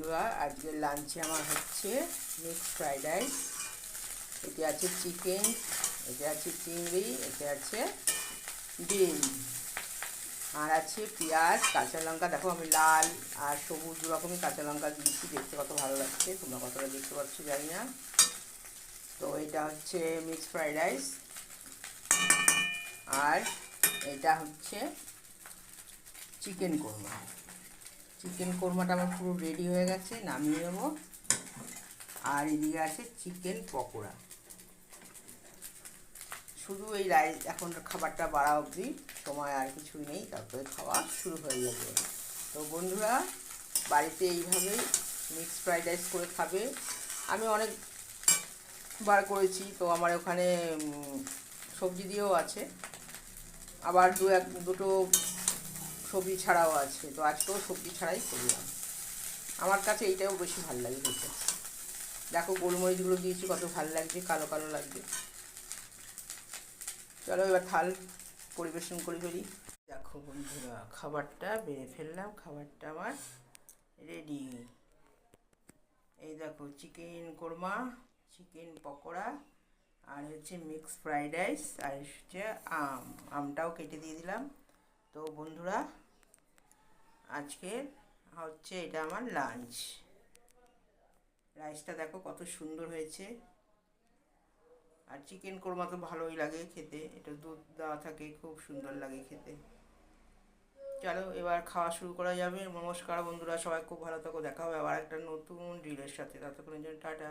বন্ধুরা, আজকে লাঞ্চে আমার হচ্ছে মিক্সড ফ্রাইড রাইস। এতে আছে চিকেন, এতে আছে চিংড়ি, এতে আছে ডিম, আর আছে পেঁয়াজ, কাঁচা লঙ্কা। দেখো আমি লাল আর সবুজ দু রকমই কাঁচা লঙ্কা দিয়েছি, দেখতে কত ভালো লাগছে। তোমরা কতটা দেখতে পাচ্ছ জানি না। তো এটা হচ্ছে মিক্সড ফ্রাইড রাইস, আর এটা হচ্ছে চিকেন কোরমা। চিকেন কোরমাটা আমার পুরো রেডি হয়ে গেছে, নামিয়ে নেবো। আর এদিকে আছে চিকেন পকোড়া। শুধু এই রাইস এখন খাবারটা বাড়া অবধি সময়, আর কিছুই নেই, তারপরে খাওয়া শুরু হয়ে যাবে। তো বন্ধুরা, বাড়িতে এইভাবেই মিক্সড ফ্রাইড রাইস করে খাবে। আমি অনেকবার করেছি, তো আমার ওখানে সবজি দিয়েও আছে, আবার দুটো সবজি ছাড়াও আছে। তো আজকেও সবজি ছাড়াই করলাম। আমার কাছে এইটাও বেশি ভালো লাগে খেতে। দেখো গোলমরিচগুলো দিয়েছি, কত ভালো লাগছে, কালো কালো লাগছে। চলো এবার থাল পরিবেশন করে ফেলি। দেখো বন্ধুরা, খাবারটা বেড়ে ফেললাম, খাবারটা আমার রেডি। এই দেখো চিকেন কোরমা, চিকেন পকোড়া, আর হচ্ছে মিক্সড ফ্রাইড রাইস, আর হচ্ছে আমটাও কেটে দিয়ে দিলাম। তো বন্ধুরা, আজকে হচ্ছে এটা আমার লাঞ্চ। রাইসটা দেখো কত সুন্দর হয়েছে। আর চিকেন কোরমা তো ভালোই লাগে খেতে, এটা দুধ দেওয়া থাকে, খুব সুন্দর লাগে খেতে। চলো এবার খাওয়া শুরু করা যাবে। নমস্কার বন্ধুরা, সবাই খুব ভালো থাকো। দেখা হবে আবার একটা নতুন ডিলের সাথে। ততক্ষণের জন্য টাটা।